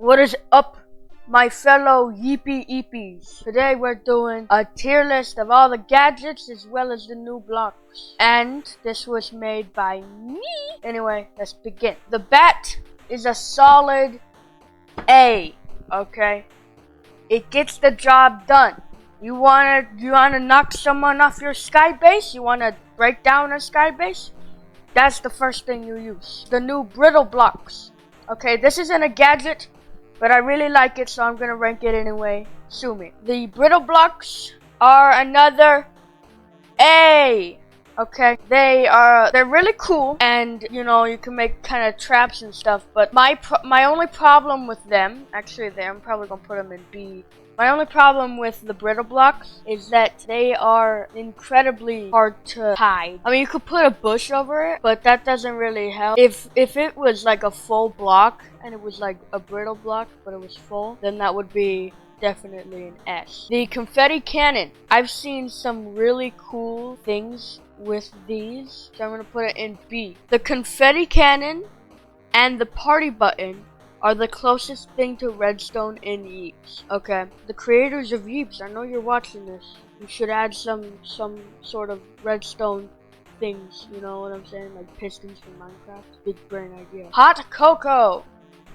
What is up, my fellow Yeepies? Today we're doing a tier list of all the gadgets as well as the new blocks. And this was made by me. Anyway, let's begin. The bat is a solid A, okay? It gets the job done. You wanna knock someone off your sky base? You wanna break down a sky base? That's the first thing you use. The new brittle blocks. Okay, this isn't a gadget, but I really like it, so I'm gonna rank it anyway. Sue me. The brittle blocks are another A. Okay, they're really cool, and you know you can make kind of traps and stuff. But my only problem with them, actually, I'm probably gonna put them in B. My only problem with the brittle blocks is that they are incredibly hard to hide. I mean, you could put a bush over it, but that doesn't really help. If it was like a full block and it was like a brittle block, but it was full, then that would be definitely an S. The confetti cannon. I've seen some really cool things with these, so I'm gonna put it in B. The confetti cannon and the party button are the closest thing to redstone in Yeeps. Okay, the creators of Yeeps, I know you're watching this. You should add some sort of redstone things, you know what I'm saying? Like pistons from Minecraft. Big brain idea. Hot cocoa.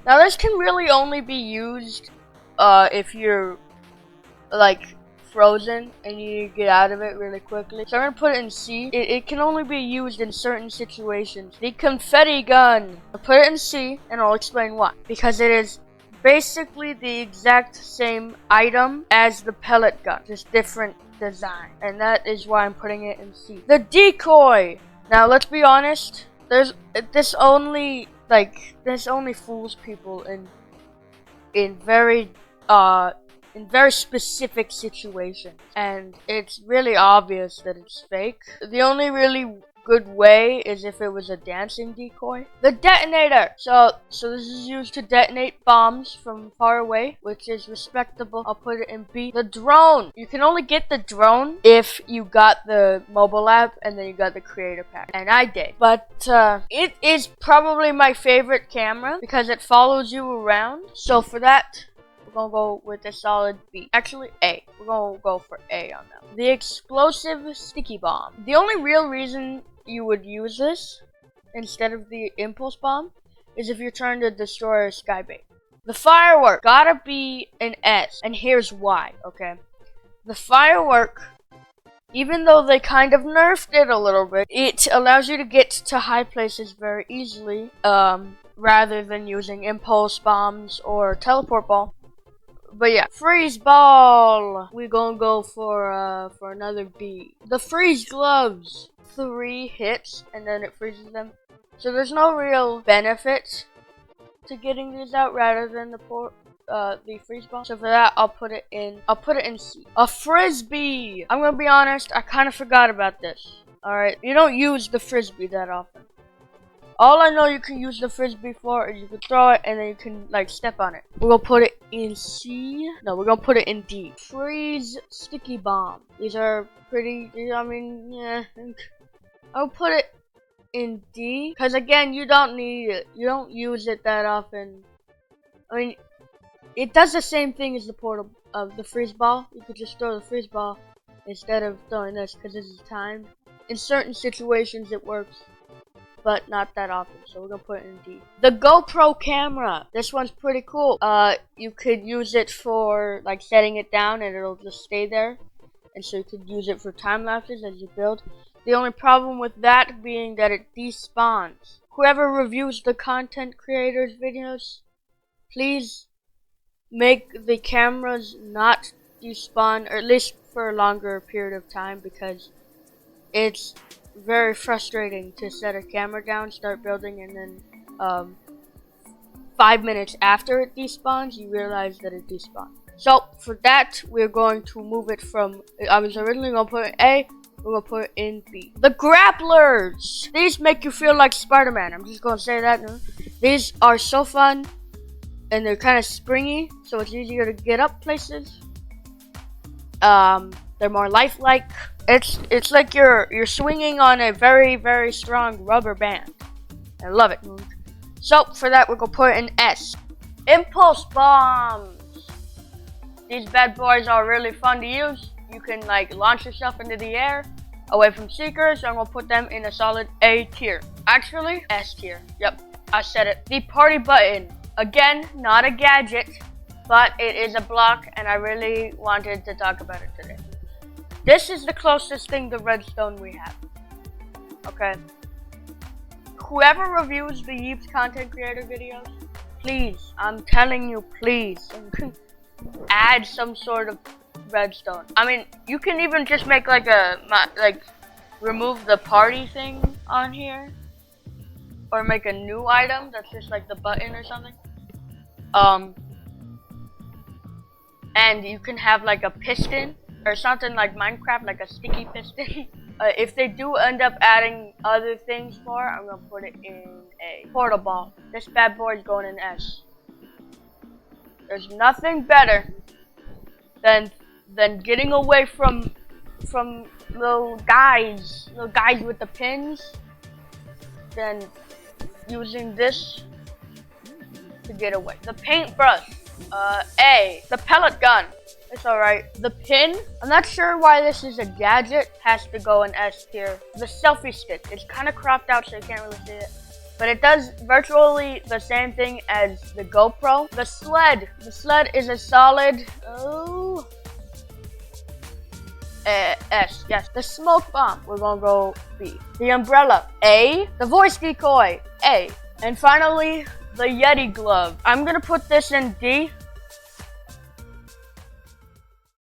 Now this can really only be used if you're like frozen and you need to get out of it really quickly. So I'm gonna put it in C. It can only be used in certain situations. The confetti gun. I'll put it in C and I'll explain why. Because it is basically the exact same item as the pellet gun, just different design. And that is why I'm putting it in C. The decoy. Now let's be honest. This only fools people in very specific situations, and it's really obvious that it's fake. The only really good way is if it was a dancing decoy. The detonator. So this is used to detonate bombs from far away, which is respectable. I'll put it in B. The drone. You can only get the drone if you got the mobile app and then you got the creator pack, and I did. But it is probably my favorite camera because it follows you around. So for that, gonna go with a solid B. Actually, A. We're gonna go for A on that. The explosive sticky bomb. The only real reason you would use this instead of the impulse bomb is if you're trying to destroy a sky base. The firework gotta be an S, and here's why. Okay, the firework, even though they kind of nerfed it a little bit, it allows you to get to high places very easily, rather than using impulse bombs or teleport ball. But yeah, freeze ball. We're gonna go for another B. The freeze gloves. 3 hits and then it freezes them. So there's no real benefit to getting these out rather than the freeze ball. So for that, I'll put it in C. A frisbee. I'm gonna be honest, I kind of forgot about this. All right, you don't use the frisbee that often. All I know you can use the frisbee for is you can throw it and then you can like step on it. We're gonna put it in C. No, we're gonna put it in D. Freeze sticky bomb. These are pretty, I mean, yeah. I'll put it in D because again, you don't need it. You don't use it that often. I mean, it does the same thing as the freeze ball. You could just throw the freeze ball instead of throwing this because this is timed. In certain situations, it works, but not that often, so we're gonna put it in D. The GoPro camera. This one's pretty cool. You could use it for like setting it down and it'll just stay there. And so you could use it for time lapses as you build. The only problem with that being that it despawns. Whoever reviews the content creators videos, please make the cameras not despawn, or at least for a longer period of time, because it's very frustrating to set a camera down, start building, and then 5 minutes after it despawns, you realize that it despawned. So for that, we're going to move it from, I was originally going to put it in A, we're going to put it in B. The grapplers. These make you feel like Spider-Man. I'm just going to say that now. These are so fun, and they're kind of springy, so it's easier to get up places. They're more lifelike. It's like you're swinging on a very, very strong rubber band. I love it. So for that, we're gonna put it in S. Impulse bombs. These bad boys are really fun to use. You can like launch yourself into the air away from seekers, and we'll put them in a solid A tier. Actually, S tier. Yep, I said it. The party button. Again, not a gadget, but it is a block, and I really wanted to talk about it today. This is the closest thing to redstone we have. Okay. Whoever reviews the Yeeps content creator videos, please, I'm telling you, please, add some sort of redstone. I mean, you can even just make like remove the party thing on here, or make a new item that's just like the button or something. And you can have like a piston or something like Minecraft, like a sticky piston. If they do end up adding other things more, I'm gonna put it in A. Portal ball. This bad boy is going in S. There's nothing better than getting away from little guys with the pins, than using this to get away. The paintbrush. A. The pellet gun. It's alright. The pin, I'm not sure why this is a gadget, has to go in S tier. The selfie stick, it's kind of cropped out so you can't really see it, but it does virtually the same thing as the GoPro. The sled is a solid, S, yes. The smoke bomb, we're gonna go B. The umbrella, A. The voice decoy, A. And finally, the Yeti glove. I'm gonna put this in D